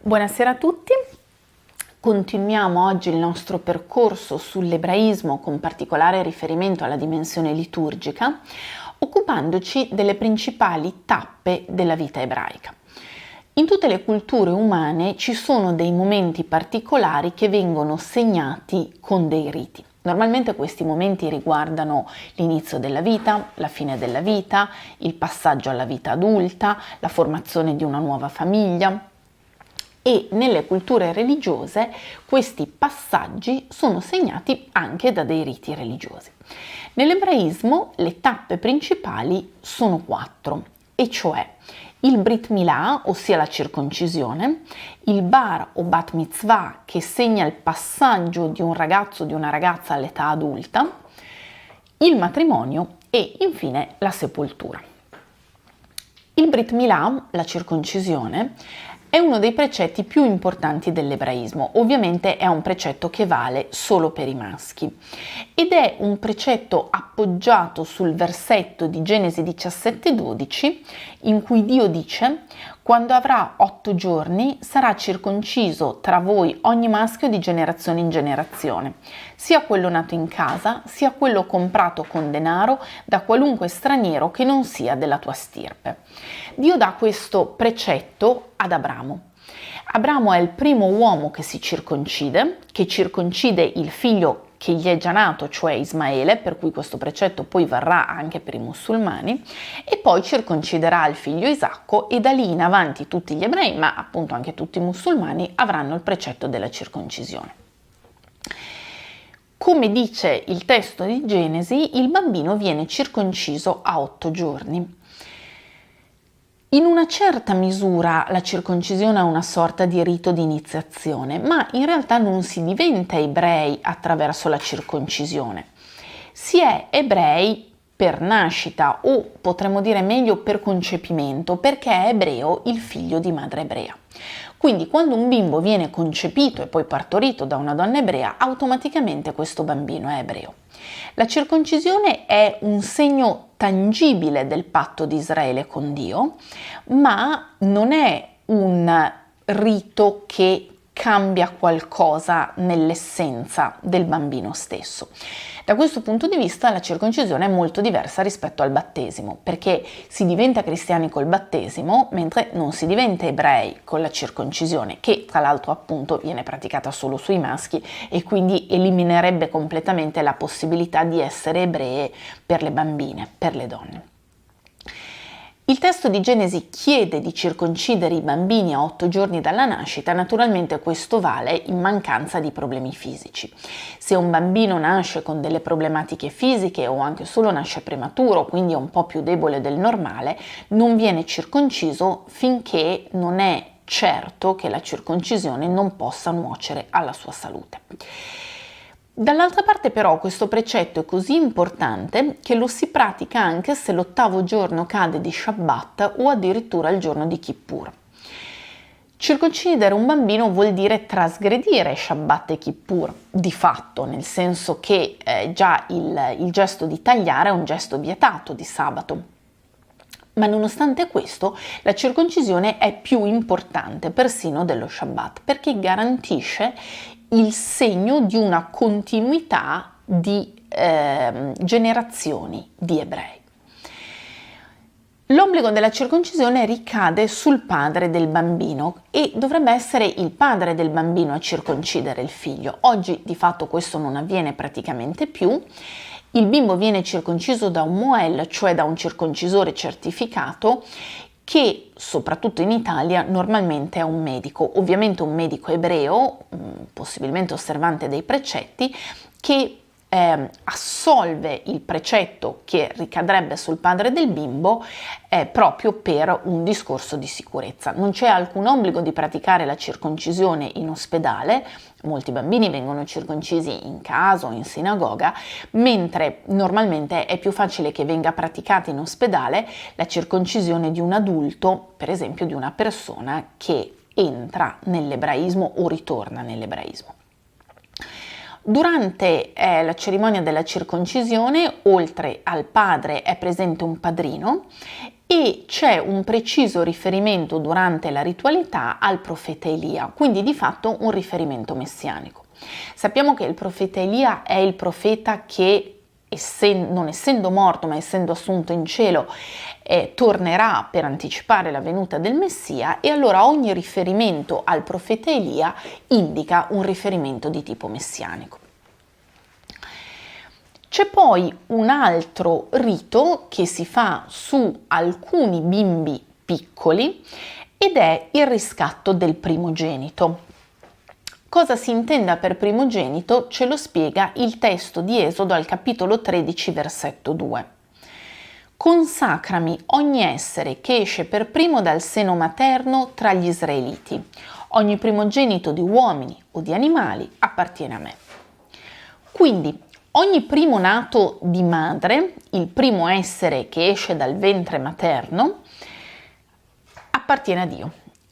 Buonasera a tutti, continuiamo oggi il nostro percorso sull'ebraismo con particolare riferimento alla dimensione liturgica, occupandoci delle principali tappe della vita ebraica. In tutte le culture umane ci sono dei momenti particolari che vengono segnati con dei riti. Normalmente questi momenti riguardano l'inizio della vita, la fine della vita, il passaggio alla vita adulta, la formazione di una nuova famiglia. E nelle culture religiose questi passaggi sono segnati anche da dei riti religiosi. Nell'ebraismo le tappe principali sono 4, e cioè il Brit Milà, ossia la circoncisione, il Bar o Bat Mitzvah, che segna il passaggio di un ragazzo o di una ragazza all'età adulta, il matrimonio e infine la sepoltura. Il Brit Milà, la circoncisione, è uno dei precetti più importanti dell'ebraismo. Ovviamente è un precetto che vale solo per i maschi ed è un precetto appoggiato sul versetto di Genesi 17:12 in cui Dio dice: quando avrà 8 giorni sarà circonciso tra voi ogni maschio di generazione in generazione, sia quello nato in casa, sia quello comprato con denaro da qualunque straniero che non sia della tua stirpe. Dio dà questo precetto ad Abramo. Abramo è il primo uomo che si circoncide, che circoncide il figlio che gli è già nato, cioè Ismaele, per cui questo precetto poi varrà anche per i musulmani, e poi circonciderà il figlio Isacco e da lì in avanti tutti gli ebrei, ma appunto anche tutti i musulmani, avranno il precetto della circoncisione. Come dice il testo di Genesi, il bambino viene circonciso a 8 giorni. In una certa misura la circoncisione è una sorta di rito di iniziazione, ma in realtà non si diventa ebrei attraverso la circoncisione. Si è ebrei per nascita o potremmo dire meglio per concepimento, perché è ebreo il figlio di madre ebrea. Quindi quando un bimbo viene concepito e poi partorito da una donna ebrea, automaticamente questo bambino è ebreo. La circoncisione è un segno tangibile del patto di Israele con Dio, ma non è un rito che cambia qualcosa nell'essenza del bambino stesso. Da questo punto di vista la circoncisione è molto diversa rispetto al battesimo, perché si diventa cristiani col battesimo, mentre non si diventa ebrei con la circoncisione, che tra l'altro appunto viene praticata solo sui maschi e quindi eliminerebbe completamente la possibilità di essere ebree per le bambine, per le donne. Il testo di Genesi chiede di circoncidere i bambini a 8 giorni dalla nascita, naturalmente questo vale in mancanza di problemi fisici. Se un bambino nasce con delle problematiche fisiche o anche solo nasce prematuro, quindi è un po' più debole del normale, non viene circonciso finché non è certo che la circoncisione non possa nuocere alla sua salute. Dall'altra parte però questo precetto è così importante che lo si pratica anche se l'8° giorno cade di Shabbat o addirittura il giorno di Kippur. Circoncidere un bambino vuol dire trasgredire Shabbat e Kippur, di fatto, nel senso che già il gesto di tagliare è un gesto vietato di sabato. Ma nonostante questo, la circoncisione è più importante persino dello Shabbat, perché garantisce il segno di una continuità di generazioni di ebrei. L'obbligo della circoncisione ricade sul padre del bambino e dovrebbe essere il padre del bambino a circoncidere il figlio. Oggi di fatto questo non avviene praticamente più. Il bimbo viene circonciso da un Moel, cioè da un circoncisore certificato, che soprattutto in Italia normalmente è un medico, ovviamente un medico ebreo, possibilmente osservante dei precetti, che assolve il precetto che ricadrebbe sul padre del bimbo proprio per un discorso di sicurezza. Non c'è alcun obbligo di praticare la circoncisione in ospedale, molti bambini vengono circoncisi in casa o in sinagoga, mentre normalmente è più facile che venga praticata in ospedale la circoncisione di un adulto, per esempio di una persona che entra nell'ebraismo o ritorna nell'ebraismo. Durante la cerimonia della circoncisione, oltre al padre è presente un padrino e c'è un preciso riferimento durante la ritualità al profeta Elia, quindi di fatto un riferimento messianico. Sappiamo che il profeta Elia è il profeta che, non essendo morto ma essendo assunto in cielo, tornerà per anticipare la venuta del Messia, e allora ogni riferimento al profeta Elia indica un riferimento di tipo messianico. C'è poi un altro rito che si fa su alcuni bimbi piccoli ed è il riscatto del primogenito. Cosa si intenda per primogenito ce lo spiega il testo di Esodo al capitolo 13, versetto 2. Consacrami ogni essere che esce per primo dal seno materno tra gli israeliti. Ogni primogenito di uomini o di animali appartiene a me. Quindi ogni primo nato di madre, il primo essere che esce dal ventre materno, appartiene a Dio.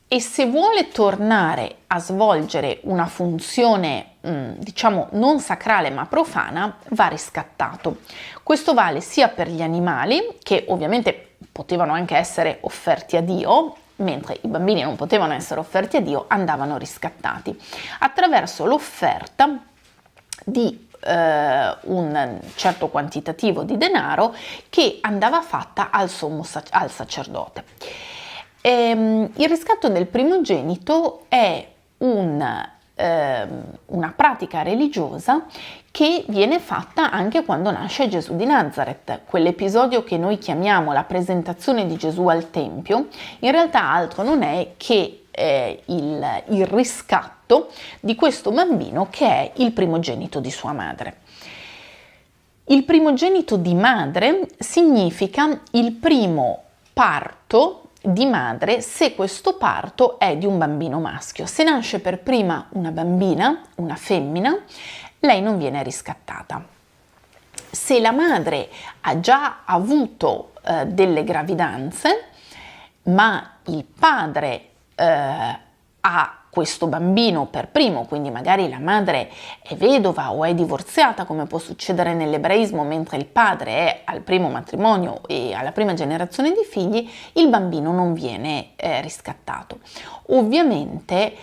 E se vuole tornare a svolgere una funzione, diciamo, non sacrale ma profana, va riscattato. Questo vale sia per gli animali, che ovviamente potevano anche essere offerti a Dio, mentre i bambini non potevano essere offerti a Dio, andavano riscattati attraverso l'offerta di un certo quantitativo di denaro che andava fatta al sacerdote. Il riscatto del primogenito è una pratica religiosa che viene fatta anche quando nasce Gesù di Nazareth. Quell'episodio che noi chiamiamo la presentazione di Gesù al Tempio, in realtà altro non è che il riscatto di questo bambino che è il primogenito di sua madre. Il primogenito di madre significa il primo parto di madre se questo parto è di un bambino maschio. Se nasce per prima una bambina, una femmina, lei non viene riscattata. Se la madre ha già avuto delle gravidanze, ma il padre ha questo bambino per primo, quindi magari la madre è vedova o è divorziata, come può succedere nell'ebraismo, mentre il padre è al primo matrimonio e alla prima generazione di figli, il bambino non viene riscattato. Ovviamente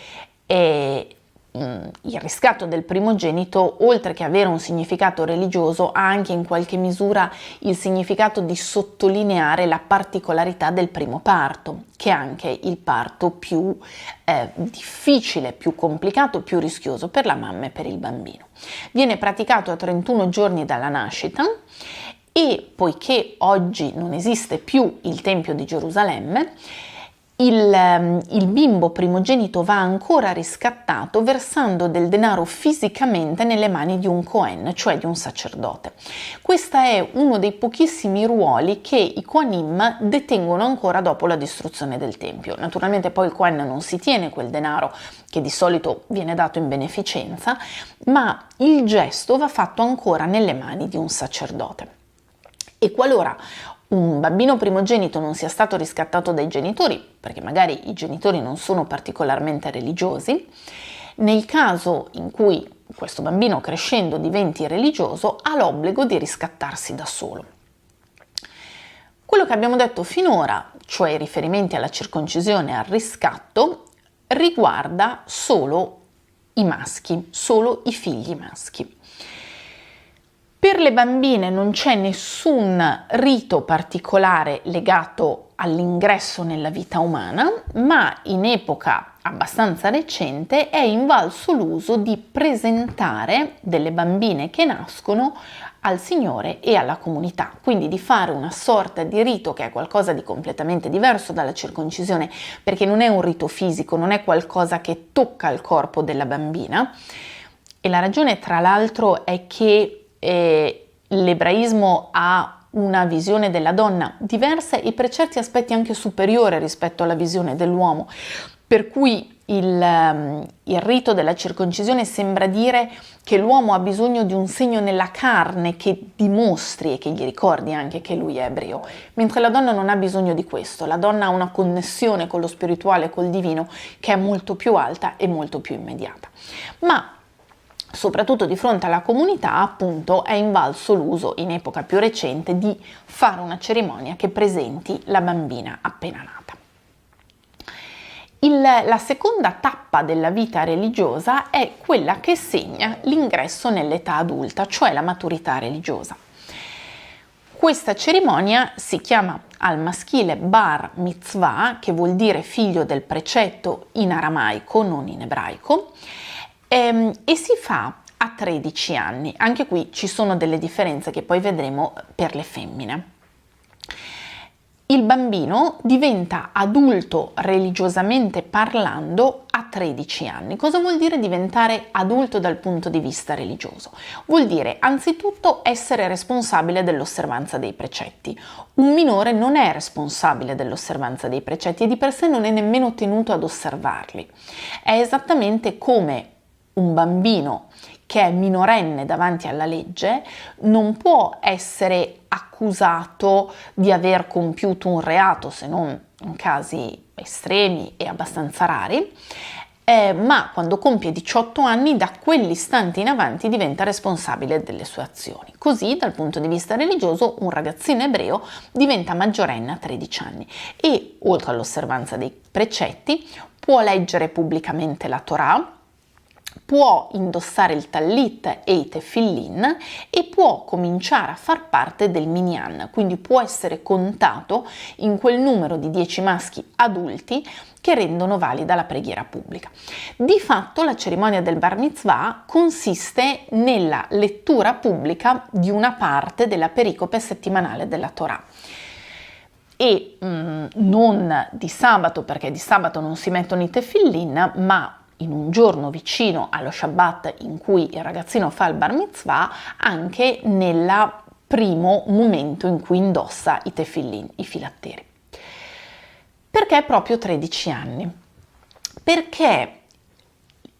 il riscatto del primogenito, oltre che avere un significato religioso, ha anche in qualche misura il significato di sottolineare la particolarità del primo parto, che è anche il parto più difficile, più complicato, più rischioso per la mamma e per il bambino. Viene praticato a 31 giorni dalla nascita e, poiché oggi non esiste più il Tempio di Gerusalemme, il bimbo primogenito va ancora riscattato versando del denaro fisicamente nelle mani di un Cohen, cioè di un sacerdote. Questo è uno dei pochissimi ruoli che i Kohanim detengono ancora dopo la distruzione del Tempio. Naturalmente poi il Cohen non si tiene quel denaro che di solito viene dato in beneficenza, ma il gesto va fatto ancora nelle mani di un sacerdote. E qualora un bambino primogenito non sia stato riscattato dai genitori, perché magari i genitori non sono particolarmente religiosi, nel caso in cui questo bambino crescendo diventi religioso, ha l'obbligo di riscattarsi da solo. Quello che abbiamo detto finora, cioè i riferimenti alla circoncisione e al riscatto, riguarda solo i maschi, solo i figli maschi. Per le bambine non c'è nessun rito particolare legato all'ingresso nella vita umana, ma in epoca abbastanza recente è invalso l'uso di presentare delle bambine che nascono al Signore e alla comunità, quindi di fare una sorta di rito che è qualcosa di completamente diverso dalla circoncisione, perché non è un rito fisico, non è qualcosa che tocca il corpo della bambina. E la ragione, tra l'altro, è che l'ebraismo ha una visione della donna diversa e per certi aspetti anche superiore rispetto alla visione dell'uomo, per cui il rito della circoncisione sembra dire che l'uomo ha bisogno di un segno nella carne che dimostri e che gli ricordi anche che lui è ebreo, mentre la donna non ha bisogno di questo. La donna ha una connessione con lo spirituale, col divino, che è molto più alta e molto più immediata. Ma soprattutto di fronte alla comunità, appunto, è invalso l'uso in epoca più recente di fare una cerimonia che presenti la bambina appena nata. La seconda tappa della vita religiosa è quella che segna l'ingresso nell'età adulta, cioè la maturità religiosa. Questa cerimonia si chiama al maschile bar mitzvah, che vuol dire figlio del precetto in aramaico, non in ebraico, e si fa a 13 anni. Anche qui ci sono delle differenze che poi vedremo per le femmine. Il bambino diventa adulto religiosamente parlando a 13 anni. Cosa vuol dire diventare adulto dal punto di vista religioso? Vuol dire anzitutto essere responsabile dell'osservanza dei precetti. Un minore non è responsabile dell'osservanza dei precetti e di per sé non è nemmeno tenuto ad osservarli. È esattamente come un bambino che è minorenne davanti alla legge non può essere accusato di aver compiuto un reato, se non in casi estremi e abbastanza rari, ma quando compie 18 anni, da quell'istante in avanti diventa responsabile delle sue azioni. Così, dal punto di vista religioso, un ragazzino ebreo diventa maggiorenne a 13 anni e, oltre all'osservanza dei precetti, può leggere pubblicamente la Torah, può indossare il tallit e i tefillin e può cominciare a far parte del minyan, quindi può essere contato in quel numero di 10 maschi adulti che rendono valida la preghiera pubblica. Di fatto la cerimonia del bar mitzvah consiste nella lettura pubblica di una parte della pericope settimanale della Torah. E non di sabato, perché di sabato non si mettono i tefillin, ma in un giorno vicino allo Shabbat in cui il ragazzino fa il bar mitzvah, anche nel primo momento in cui indossa i tefillin, i filatteri. Perché proprio 13 anni? Perché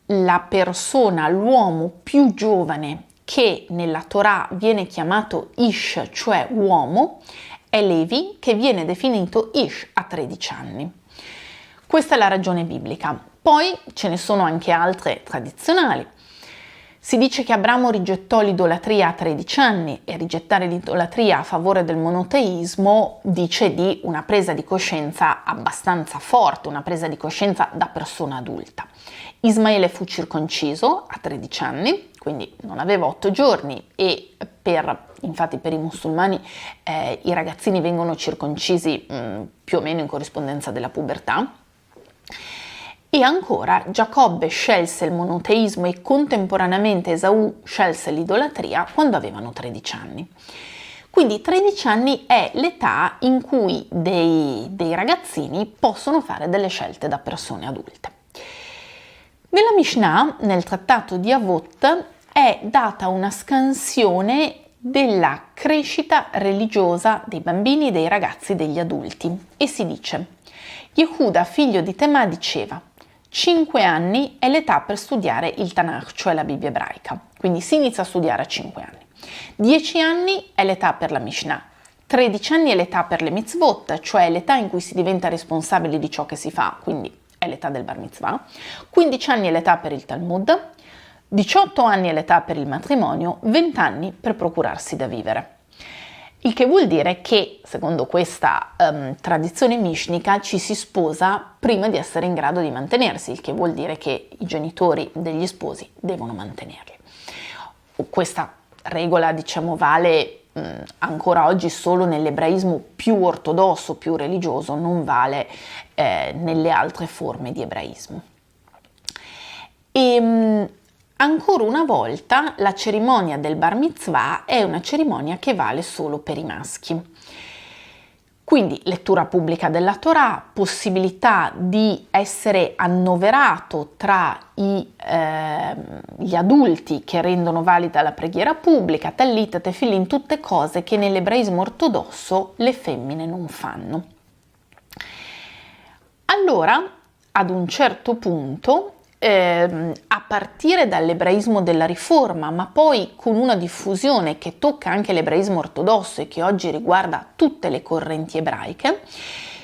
la persona, l'uomo più giovane che nella Torah viene chiamato Ish, cioè uomo, è Levi, che viene definito Ish a 13 anni. Questa è la ragione biblica. Poi ce ne sono anche altre tradizionali. Si dice che Abramo rigettò l'idolatria a 13 anni e rigettare l'idolatria a favore del monoteismo dice di una presa di coscienza abbastanza forte, una presa di coscienza da persona adulta. Ismaele fu circonciso a 13 anni, quindi non aveva 8 giorni e infatti per i musulmani i ragazzini vengono circoncisi più o meno in corrispondenza della pubertà. E ancora Giacobbe scelse il monoteismo e contemporaneamente Esaù scelse l'idolatria quando avevano 13 anni. Quindi 13 anni è l'età in cui dei ragazzini possono fare delle scelte da persone adulte. Nella Mishnah, nel trattato di Avot, è data una scansione della crescita religiosa dei bambini, dei ragazzi, degli adulti e si dice: Yehuda, figlio di Temà, diceva: 5 anni è l'età per studiare il Tanakh, cioè la Bibbia ebraica, quindi si inizia a studiare a 5 anni. 10 anni è l'età per la Mishnah, 13 anni è l'età per le mitzvot, cioè l'età in cui si diventa responsabili di ciò che si fa, quindi è l'età del bar mitzvah, 15 anni è l'età per il Talmud, 18 anni è l'età per il matrimonio, 20 anni per procurarsi da vivere. Il che vuol dire che, secondo questa tradizione mishnica, ci si sposa prima di essere in grado di mantenersi, il che vuol dire che i genitori degli sposi devono mantenerli. Questa regola, diciamo, vale ancora oggi solo nell'ebraismo più ortodosso, più religioso, non vale nelle altre forme di ebraismo. Ancora una volta la cerimonia del bar mitzvah è una cerimonia che vale solo per i maschi. Quindi lettura pubblica della Torah, possibilità di essere annoverato tra gli adulti che rendono valida la preghiera pubblica, tallit, tefillin, tutte cose che nell'ebraismo ortodosso le femmine non fanno. Allora, ad un certo punto, a partire dall'ebraismo della Riforma, ma poi con una diffusione che tocca anche l'ebraismo ortodosso e che oggi riguarda tutte le correnti ebraiche,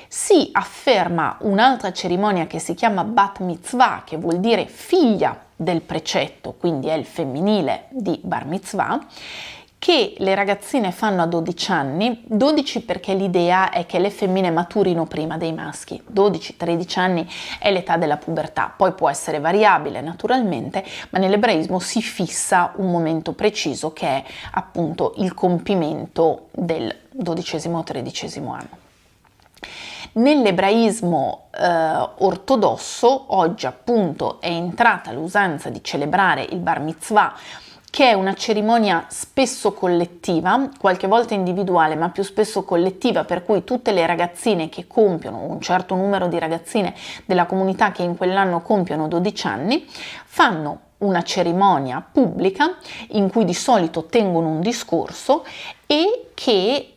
si afferma un'altra cerimonia che si chiama Bat Mitzvah, che vuol dire figlia del precetto, quindi è il femminile di Bar Mitzvah, che le ragazzine fanno a 12 anni, 12 perché l'idea è che le femmine maturino prima dei maschi, 12-13 anni è l'età della pubertà, poi può essere variabile naturalmente, ma nell'ebraismo si fissa un momento preciso che è appunto il compimento del 12-13 anno. Nell'ebraismo ortodosso oggi appunto è entrata l'usanza di celebrare il Bar Mitzvah, che è una cerimonia spesso collettiva, qualche volta individuale, ma più spesso collettiva, per cui tutte le ragazzine che compiono, un certo numero di ragazzine della comunità che in quell'anno compiono 12 anni, fanno una cerimonia pubblica in cui di solito tengono un discorso e che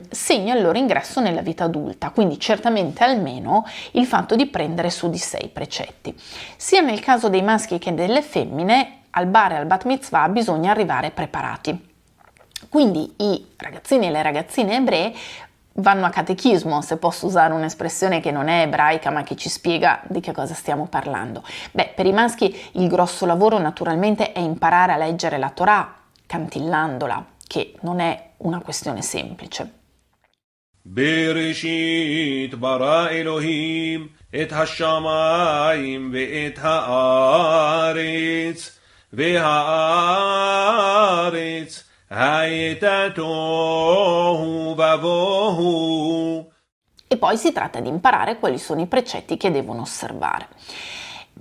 segna il loro ingresso nella vita adulta, quindi certamente almeno il fatto di prendere su di sé i precetti. Sia nel caso dei maschi che delle femmine, al bar e al bat mitzvah bisogna arrivare preparati. Quindi i ragazzini e le ragazzine ebree vanno a catechismo, se posso usare un'espressione che non è ebraica ma che ci spiega di che cosa stiamo parlando. Per i maschi il grosso lavoro naturalmente è imparare a leggere la Torah cantillandola, che non è una questione semplice. Bereshit bara Elohim et hashamayim ve'et haaretz ve'haaretz hayeta tohu vavohu. E poi si tratta di imparare quali sono i precetti che devono osservare.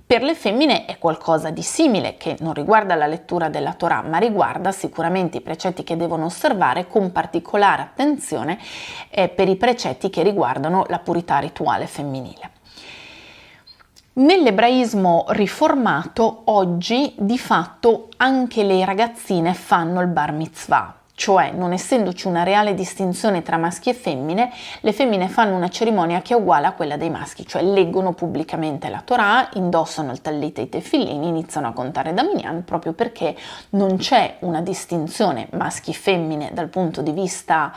Per le femmine è qualcosa di simile, che non riguarda la lettura della Torah, ma riguarda sicuramente i precetti che devono osservare, con particolare attenzione per i precetti che riguardano la purità rituale femminile. Nell'ebraismo riformato oggi di fatto anche le ragazzine fanno il bar mitzvah, cioè non essendoci una reale distinzione tra maschi e femmine, le femmine fanno una cerimonia che è uguale a quella dei maschi, cioè leggono pubblicamente la Torah, indossano il tallit e i tefillini, iniziano a contare da minyan, proprio perché non c'è una distinzione maschi-femmine dal punto di vista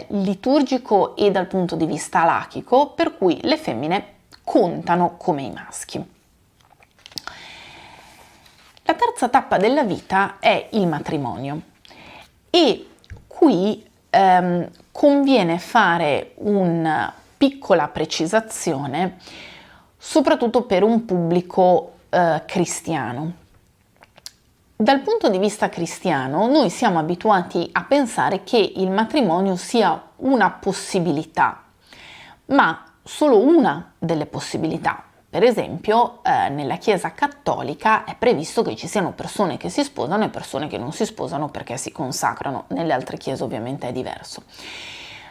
liturgico e dal punto di vista alachico, per cui le femmine contano come i maschi. La terza tappa della vita è il matrimonio. E qui conviene fare una piccola precisazione, soprattutto per un pubblico cristiano. Dal punto di vista cristiano, noi siamo abituati a pensare che il matrimonio sia una possibilità, ma solo una delle possibilità. Per esempio, nella Chiesa cattolica è previsto che ci siano persone che si sposano e persone che non si sposano perché si consacrano. Nelle altre chiese ovviamente è diverso.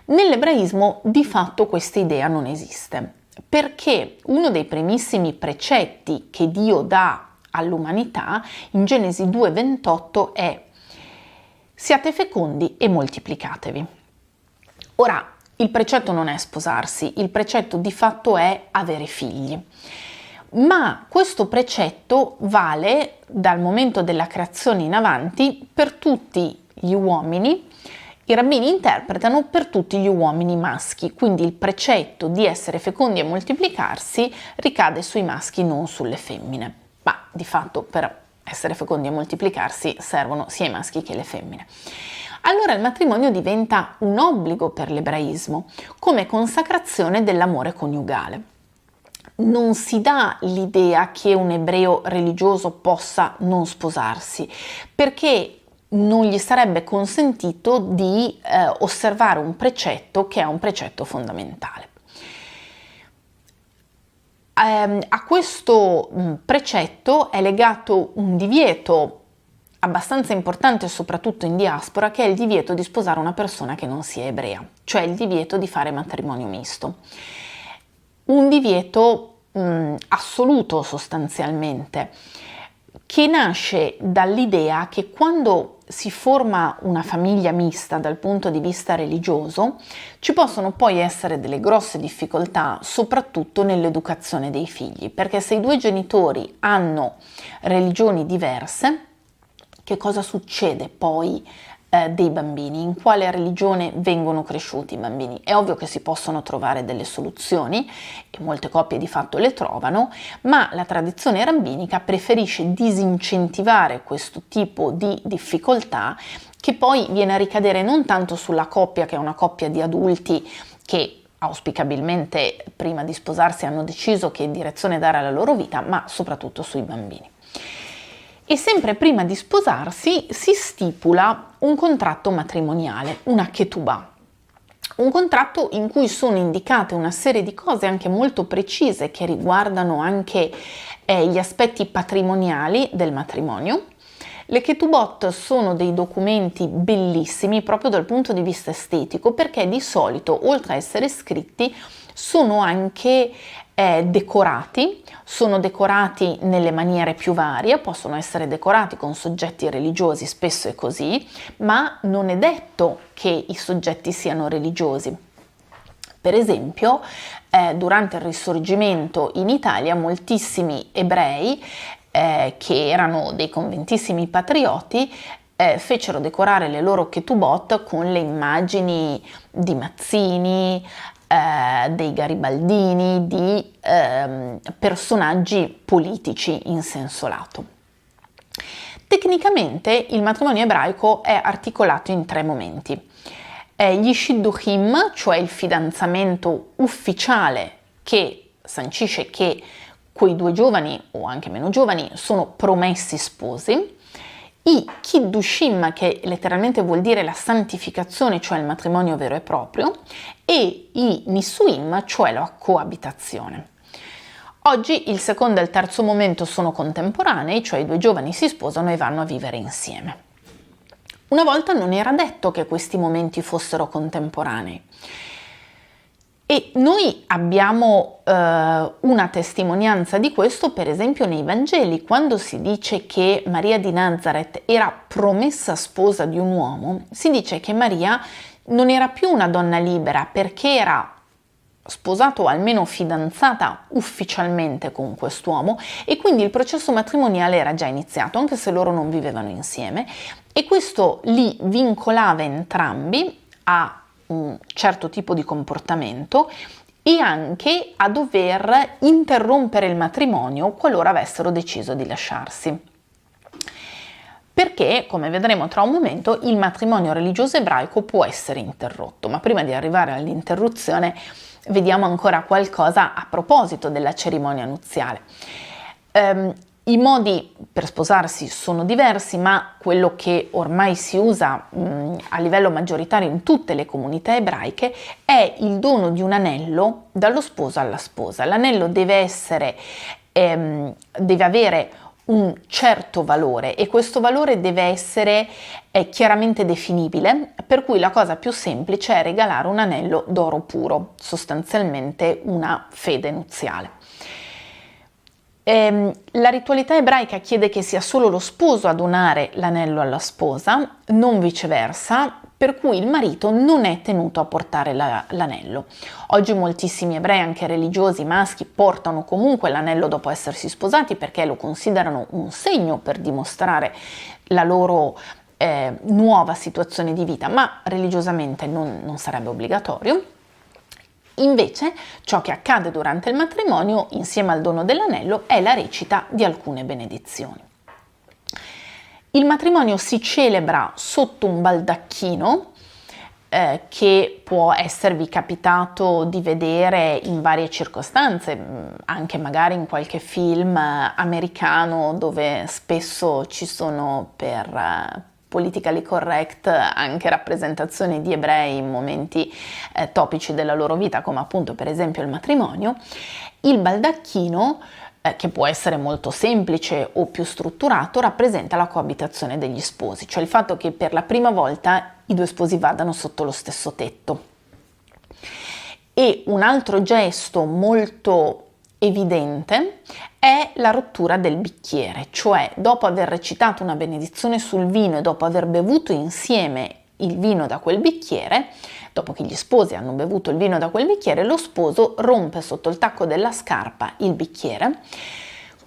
Nell'ebraismo di fatto questa idea non esiste, perché uno dei primissimi precetti che Dio dà all'umanità in Genesi 2,28 è: siate fecondi e moltiplicatevi. Ora, il precetto non è sposarsi, il precetto di fatto è avere figli. Ma questo precetto vale dal momento della creazione in avanti per tutti gli uomini. I rabbini interpretano per tutti gli uomini maschi, quindi il precetto di essere fecondi e moltiplicarsi ricade sui maschi, non sulle femmine. Ma di fatto per essere fecondi e moltiplicarsi servono sia i maschi che le femmine. Allora il matrimonio diventa un obbligo per l'ebraismo, come consacrazione dell'amore coniugale. Non si dà l'idea che un ebreo religioso possa non sposarsi, perché non gli sarebbe consentito di osservare un precetto che è un precetto fondamentale. A questo precetto è legato un divieto abbastanza importante, soprattutto in diaspora, che è il divieto di sposare una persona che non sia ebrea, cioè il divieto di fare matrimonio misto. Un divieto assoluto sostanzialmente, che nasce dall'idea che quando si forma una famiglia mista dal punto di vista religioso, ci possono poi essere delle grosse difficoltà, soprattutto nell'educazione dei figli, perché se i due genitori hanno religioni diverse, che cosa succede poi dei bambini, in quale religione vengono cresciuti i bambini. È ovvio che si possono trovare delle soluzioni e molte coppie di fatto le trovano, ma la tradizione rabbinica preferisce disincentivare questo tipo di difficoltà, che poi viene a ricadere non tanto sulla coppia, che è una coppia di adulti che auspicabilmente prima di sposarsi hanno deciso che direzione dare alla loro vita, ma soprattutto sui bambini. E sempre prima di sposarsi si stipula un contratto matrimoniale, una ketubah, un contratto in cui sono indicate una serie di cose anche molto precise che riguardano anche gli aspetti patrimoniali del matrimonio. Le ketubot sono dei documenti bellissimi proprio dal punto di vista estetico, perché di solito, oltre a essere scritti, sono anche decorati, sono decorati nelle maniere più varie, possono essere decorati con soggetti religiosi, spesso è così, ma non è detto che i soggetti siano religiosi. Per esempio, durante il Risorgimento in Italia, moltissimi ebrei che erano dei convintissimi patrioti fecero decorare le loro ketubot con le immagini di Mazzini, dei garibaldini, di personaggi politici in senso lato. Tecnicamente il matrimonio ebraico è articolato in 3 momenti. Gli shidduchim, cioè il fidanzamento ufficiale che sancisce che quei 2 giovani o anche meno giovani sono promessi sposi, i kiddushim, che letteralmente vuol dire la santificazione, cioè il matrimonio vero e proprio, e i nisuim, cioè la coabitazione. Oggi il secondo e il terzo momento sono contemporanei, cioè i 2 giovani si sposano e vanno a vivere insieme. Una volta non era detto che questi momenti fossero contemporanei. E noi abbiamo una testimonianza di questo, per esempio, nei Vangeli, quando si dice che Maria di Nazaret era promessa sposa di un uomo, si dice che Maria non era più una donna libera perché era sposata o almeno fidanzata ufficialmente con quest'uomo, e quindi il processo matrimoniale era già iniziato, anche se loro non vivevano insieme, e questo li vincolava entrambi a un certo tipo di comportamento e anche a dover interrompere il matrimonio qualora avessero deciso di lasciarsi. Perché, come vedremo tra un momento, il matrimonio religioso ebraico può essere interrotto, ma prima di arrivare all'interruzione vediamo ancora qualcosa a proposito della cerimonia nuziale. I modi per sposarsi sono diversi, ma quello che ormai si usa a livello maggioritario in tutte le comunità ebraiche è il dono di un anello dallo sposo alla sposa. L'anello deve avere un certo valore e questo valore deve essere chiaramente definibile, per cui la cosa più semplice è regalare un anello d'oro puro, sostanzialmente una fede nuziale. La ritualità ebraica chiede che sia solo lo sposo a donare l'anello alla sposa, non viceversa, per cui il marito non è tenuto a portare l'anello. Oggi moltissimi ebrei, anche religiosi maschi, portano comunque l'anello dopo essersi sposati perché lo considerano un segno per dimostrare la loro nuova situazione di vita, ma religiosamente non sarebbe obbligatorio. Invece, ciò che accade durante il matrimonio, insieme al dono dell'anello, è la recita di alcune benedizioni. Il matrimonio si celebra sotto un baldacchino che può esservi capitato di vedere in varie circostanze, anche magari in qualche film americano dove spesso ci sono per politically correct anche rappresentazioni di ebrei in momenti topici della loro vita, come appunto per esempio il matrimonio. Il baldacchino, che può essere molto semplice o più strutturato, rappresenta la coabitazione degli sposi, cioè il fatto che per la prima volta i 2 sposi vadano sotto lo stesso tetto. E un altro gesto molto evidente è la rottura del bicchiere, cioè dopo aver recitato una benedizione sul vino e dopo aver bevuto insieme il vino da quel bicchiere, dopo che gli sposi hanno bevuto il vino da quel bicchiere, lo sposo rompe sotto il tacco della scarpa il bicchiere,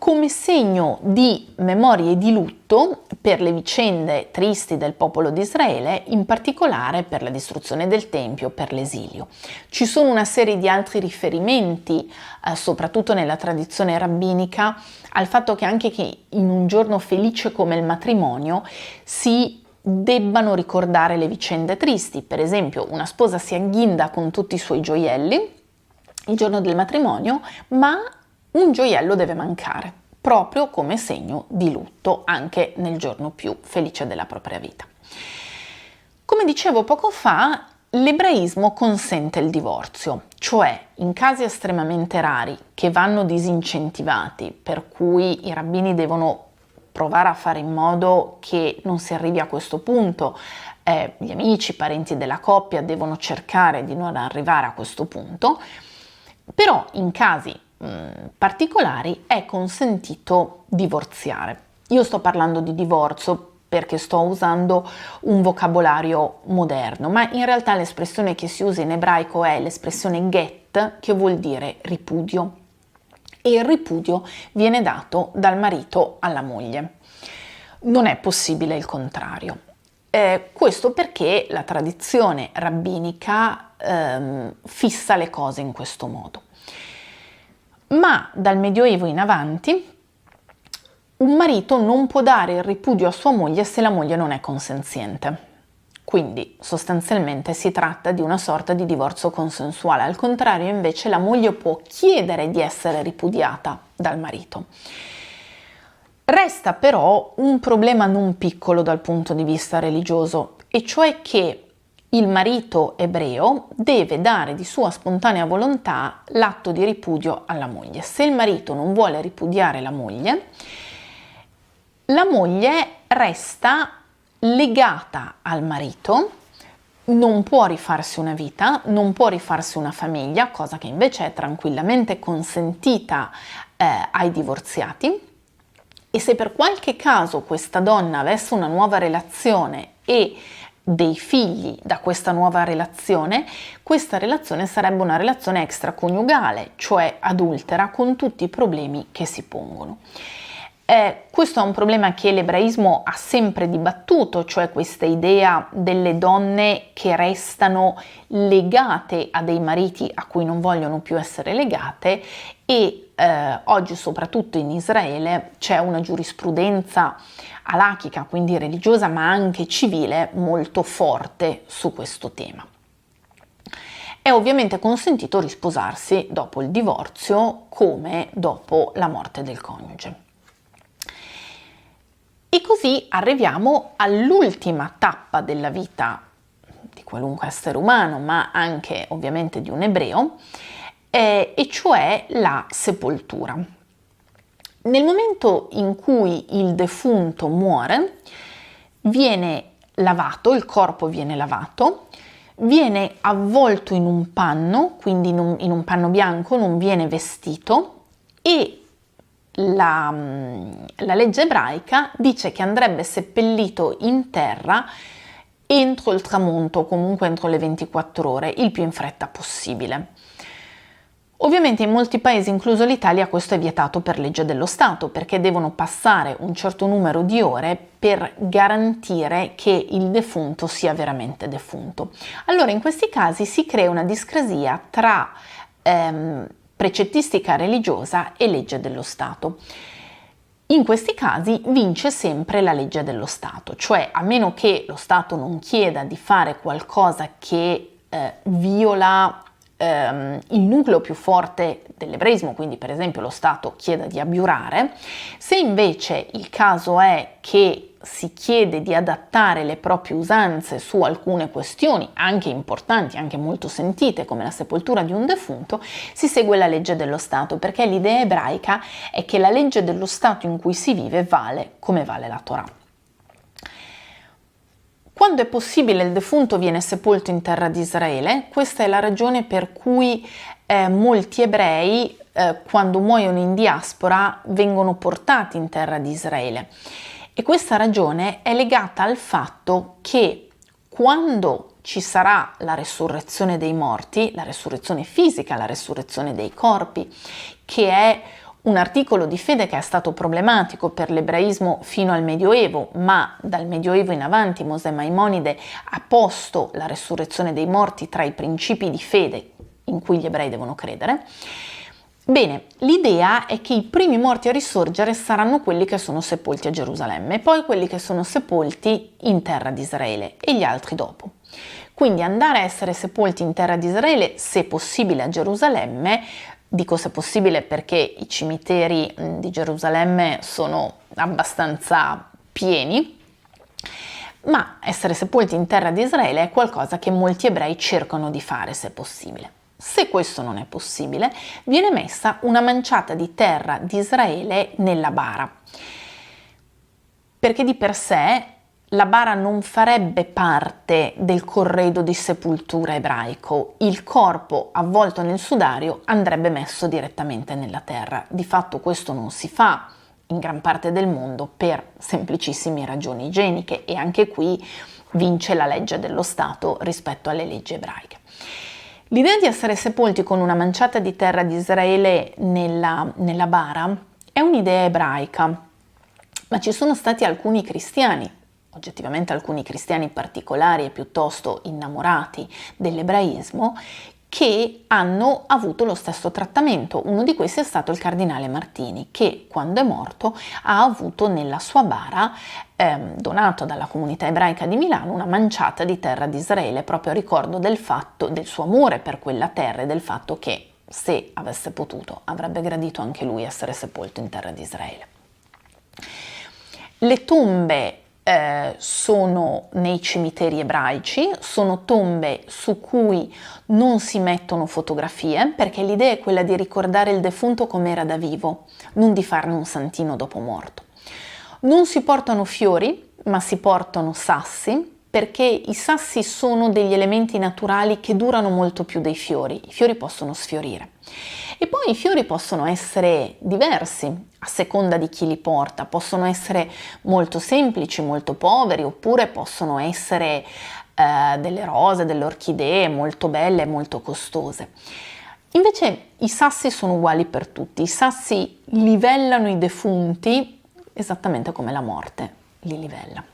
come segno di memoria e di lutto per le vicende tristi del popolo di Israele, in particolare per la distruzione del Tempio, per l'esilio. Ci sono una serie di altri riferimenti, soprattutto nella tradizione rabbinica, al fatto che anche che in un giorno felice come il matrimonio si debbano ricordare le vicende tristi. Per esempio, una sposa si agghinda con tutti i suoi gioielli il giorno del matrimonio, ma un gioiello deve mancare, proprio come segno di lutto anche nel giorno più felice della propria vita. Come dicevo poco fa, l'ebraismo consente il divorzio, cioè in casi estremamente rari che vanno disincentivati, per cui i rabbini devono provare a fare in modo che non si arrivi a questo punto, gli amici, i parenti della coppia devono cercare di non arrivare a questo punto, però in casi particolari è consentito divorziare. Io sto parlando di divorzio perché sto usando un vocabolario moderno, ma in realtà l'espressione che si usa in ebraico è l'espressione get, che vuol dire ripudio, e il ripudio viene dato dal marito alla moglie. Non è possibile il contrario. Questo perché la tradizione rabbinica fissa le cose in questo modo. Ma dal Medioevo in avanti un marito non può dare il ripudio a sua moglie se la moglie non è consenziente. Quindi sostanzialmente si tratta di una sorta di divorzio consensuale. Al contrario, invece, la moglie può chiedere di essere ripudiata dal marito. Resta però un problema non piccolo dal punto di vista religioso, e cioè che il marito ebreo deve dare di sua spontanea volontà l'atto di ripudio alla moglie. Se il marito non vuole ripudiare la moglie resta legata al marito, non può rifarsi una vita, non può rifarsi una famiglia, cosa che invece è tranquillamente consentita ai divorziati. E se per qualche caso questa donna avesse una nuova relazione e dei figli da questa nuova relazione, questa relazione sarebbe una relazione extraconiugale, cioè adultera, con tutti i problemi che si pongono. Questo è un problema che l'ebraismo ha sempre dibattuto, cioè questa idea delle donne che restano legate a dei mariti a cui non vogliono più essere legate, e oggi soprattutto in Israele c'è una giurisprudenza alachica, quindi religiosa ma anche civile, molto forte su questo tema. È ovviamente consentito risposarsi dopo il divorzio come dopo la morte del coniuge. E così arriviamo all'ultima tappa della vita di qualunque essere umano, ma anche ovviamente di un ebreo, e cioè la sepoltura. Nel momento in cui il defunto muore, viene lavato, il corpo viene lavato, viene avvolto in un panno, quindi in un panno bianco, non viene vestito, e la legge ebraica dice che andrebbe seppellito in terra entro il tramonto, comunque entro le 24 ore, il più in fretta possibile. Ovviamente in molti paesi, incluso l'Italia, questo è vietato per legge dello Stato, perché devono passare un certo numero di ore per garantire che il defunto sia veramente defunto. Allora in questi casi si crea una discrasia tra precettistica religiosa e legge dello Stato. In questi casi vince sempre la legge dello Stato, cioè a meno che lo Stato non chieda di fare qualcosa che viola il nucleo più forte dell'ebraismo, quindi per esempio lo Stato chieda di abiurare. Se invece il caso è che si chiede di adattare le proprie usanze su alcune questioni anche importanti, anche molto sentite, come la sepoltura di un defunto, si segue la legge dello Stato, perché l'idea ebraica è che la legge dello Stato in cui si vive vale come vale la Torah. Quando è possibile il defunto viene sepolto in terra di Israele. Questa è la ragione per cui molti ebrei quando muoiono in diaspora vengono portati in terra di Israele, e questa ragione è legata al fatto che quando ci sarà la resurrezione dei morti, la resurrezione fisica, la resurrezione dei corpi, che è un articolo di fede che è stato problematico per l'ebraismo fino al Medioevo, ma dal Medioevo in avanti Mosè Maimonide ha posto la resurrezione dei morti tra i principi di fede in cui gli ebrei devono credere. Bene, l'idea è che i primi morti a risorgere saranno quelli che sono sepolti a Gerusalemme, e poi quelli che sono sepolti in terra di Israele e gli altri dopo. Quindi andare a essere sepolti in terra di Israele, se possibile a Gerusalemme, dico se possibile perché i cimiteri di Gerusalemme sono abbastanza pieni, ma essere sepolti in terra di Israele è qualcosa che molti ebrei cercano di fare se possibile. Se questo non è possibile, viene messa una manciata di terra di Israele nella bara, perché di per sé la bara non farebbe parte del corredo di sepoltura ebraico. Il corpo avvolto nel sudario andrebbe messo direttamente nella terra. Di fatto questo non si fa in gran parte del mondo per semplicissime ragioni igieniche, e anche qui vince la legge dello Stato rispetto alle leggi ebraiche. L'idea di essere sepolti con una manciata di terra di Israele nella bara è un'idea ebraica, ma ci sono stati alcuni cristiani, oggettivamente alcuni cristiani particolari e piuttosto innamorati dell'ebraismo, che hanno avuto lo stesso trattamento. Uno di questi è stato il cardinale Martini, che quando è morto ha avuto nella sua bara, donato dalla comunità ebraica di Milano, una manciata di terra di Israele, proprio a ricordo del fatto del suo amore per quella terra e del fatto che, se avesse potuto, avrebbe gradito anche lui essere sepolto in terra di Israele. Le tombe sono nei cimiteri ebraici, sono tombe su cui non si mettono fotografie, perché l'idea è quella di ricordare il defunto come era da vivo, non di farne un santino dopo morto. Non si portano fiori, ma si portano sassi, perché i sassi sono degli elementi naturali che durano molto più dei fiori. I fiori possono sfiorire. E poi i fiori possono essere diversi a seconda di chi li porta, possono essere molto semplici, molto poveri, oppure possono essere delle rose, delle orchidee molto belle, molto costose. Invece i sassi sono uguali per tutti, i sassi livellano i defunti esattamente come la morte li livella.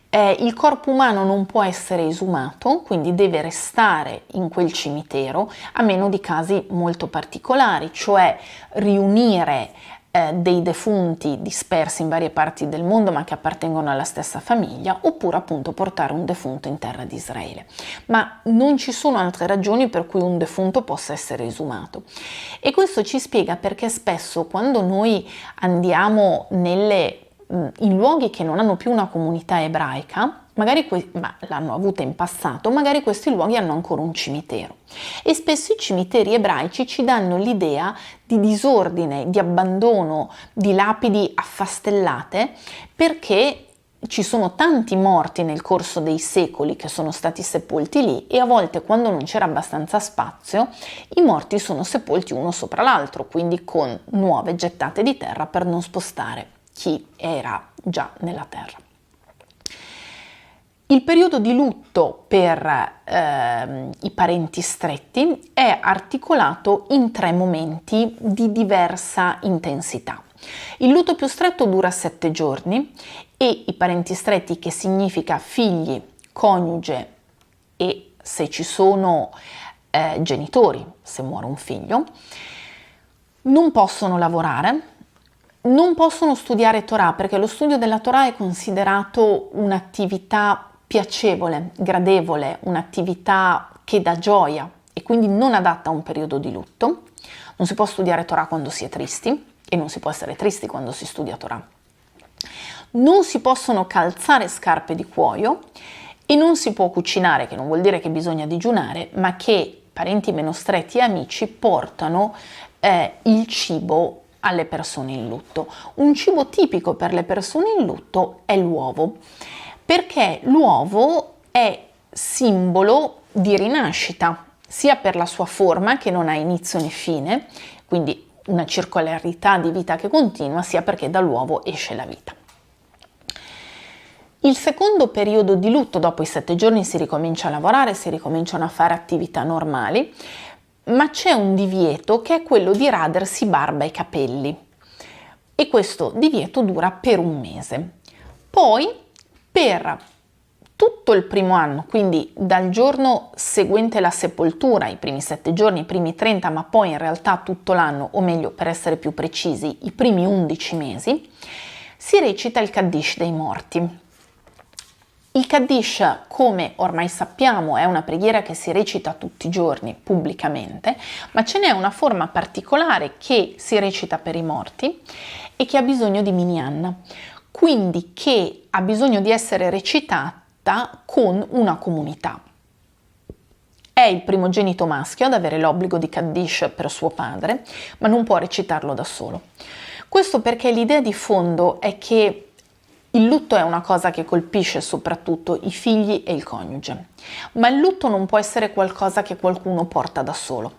Il corpo umano non può essere esumato, quindi deve restare in quel cimitero, a meno di casi molto particolari, cioè riunire dei defunti dispersi in varie parti del mondo ma che appartengono alla stessa famiglia, oppure appunto portare un defunto in terra di Israele. Ma non ci sono altre ragioni per cui un defunto possa essere esumato. E questo ci spiega perché spesso quando noi andiamo in luoghi che non hanno più una comunità ebraica, magari l'hanno avuta in passato, magari questi luoghi hanno ancora un cimitero. E spesso i cimiteri ebraici ci danno l'idea di disordine, di abbandono, di lapidi affastellate, perché ci sono tanti morti nel corso dei secoli che sono stati sepolti lì, e a volte, quando non c'era abbastanza spazio, i morti sono sepolti uno sopra l'altro, quindi con nuove gettate di terra per non spostare chi era già nella terra. Il periodo di lutto per i parenti stretti è articolato in 3 momenti di diversa intensità. Il lutto più stretto dura 7 giorni e i parenti stretti, che significa figli, coniuge e, se ci sono genitori, se muore un figlio, non possono lavorare, non possono studiare Torah, perché lo studio della Torah è considerato un'attività piacevole, gradevole, un'attività che dà gioia e quindi non adatta a un periodo di lutto. Non si può studiare Torah quando si è tristi e non si può essere tristi quando si studia Torah. Non si possono calzare scarpe di cuoio e non si può cucinare, che non vuol dire che bisogna digiunare, ma che parenti meno stretti e amici portano il cibo alle persone in lutto. Un cibo tipico per le persone in lutto è l'uovo, perché l'uovo è simbolo di rinascita, sia per la sua forma, che non ha inizio né fine, quindi una circolarità di vita che continua, sia perché dall'uovo esce la vita. Il secondo periodo di lutto, dopo i 7 giorni si ricomincia a lavorare, si ricominciano a fare attività normali, ma c'è un divieto che è quello di radersi barba e capelli e questo divieto dura per un mese. Poi per tutto il primo anno, quindi dal giorno seguente la sepoltura, i primi 7 giorni, i primi 30, ma poi in realtà tutto l'anno, o meglio per essere più precisi, i primi 11 mesi, si recita il Kaddish dei morti. Il Kaddish, come ormai sappiamo, è una preghiera che si recita tutti i giorni pubblicamente, ma ce n'è una forma particolare che si recita per i morti e che ha bisogno di minyan, quindi che ha bisogno di essere recitata con una comunità. È il primogenito maschio ad avere l'obbligo di Kaddish per suo padre, ma non può recitarlo da solo. Questo perché l'idea di fondo è che il lutto è una cosa che colpisce soprattutto i figli e il coniuge, ma il lutto non può essere qualcosa che qualcuno porta da solo.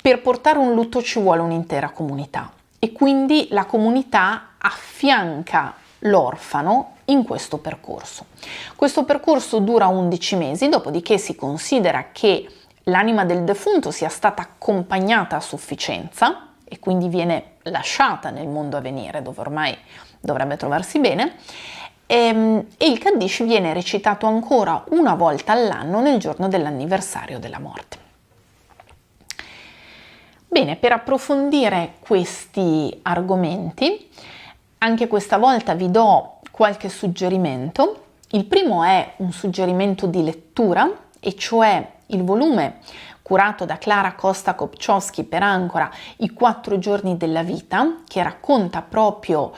Per portare un lutto ci vuole un'intera comunità e quindi la comunità affianca l'orfano in questo percorso. Questo percorso dura 11 mesi, dopodiché si considera che l'anima del defunto sia stata accompagnata a sufficienza e quindi viene lasciata nel mondo a venire, dove ormai dovrebbe trovarsi bene, e il Kaddish viene recitato ancora una volta all'anno nel giorno dell'anniversario della morte. Bene, per approfondire questi argomenti, anche questa volta vi do qualche suggerimento. Il primo è un suggerimento di lettura, e cioè il volume curato da Clara Costa-Kopczowski per Ancora, I 4 giorni della vita, che racconta proprio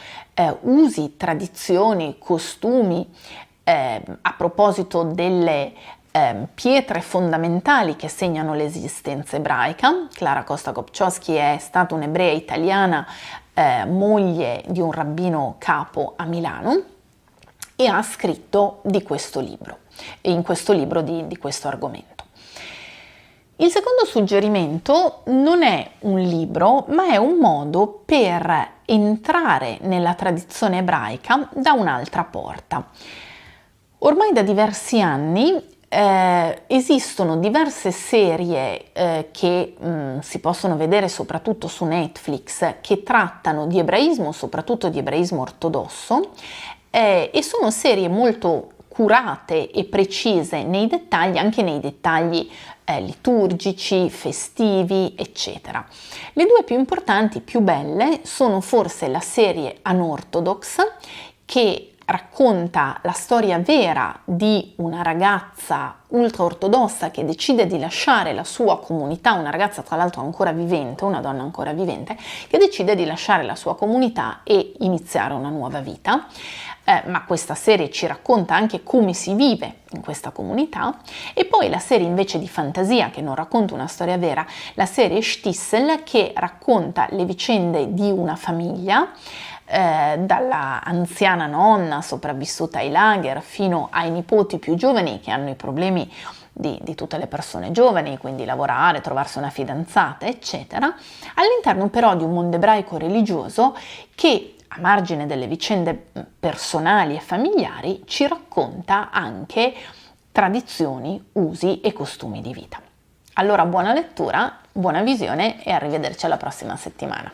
usi, tradizioni, costumi a proposito delle pietre fondamentali che segnano l'esistenza ebraica. Clara Costa-Kopczowski è stata un'ebrea italiana, moglie di un rabbino capo a Milano, e ha scritto di questo libro, e in questo libro di questo argomento. Il secondo suggerimento non è un libro, ma è un modo per entrare nella tradizione ebraica da un'altra porta. Ormai da diversi anni esistono diverse serie che si possono vedere soprattutto su Netflix, che trattano di ebraismo, soprattutto di ebraismo ortodosso, e sono serie molto curate e precise nei dettagli, anche nei dettagli liturgici, festivi, eccetera. Le due più importanti, più belle, sono forse la serie Unorthodox, che racconta la storia vera di una ragazza ultra-ortodossa che decide di lasciare la sua comunità, una ragazza tra l'altro ancora vivente, una donna ancora vivente, che decide di lasciare la sua comunità e iniziare una nuova vita. Ma questa serie ci racconta anche come si vive in questa comunità. E poi la serie invece di fantasia, che non racconta una storia vera, la serie Stissel, che racconta le vicende di una famiglia, dalla anziana nonna sopravvissuta ai lager fino ai nipoti più giovani che hanno i problemi di tutte le persone giovani, quindi lavorare, trovarsi una fidanzata, eccetera, all'interno però di un mondo ebraico religioso che, a margine delle vicende personali e familiari, ci racconta anche tradizioni, usi e costumi di vita. Allora buona lettura, buona visione e arrivederci alla prossima settimana.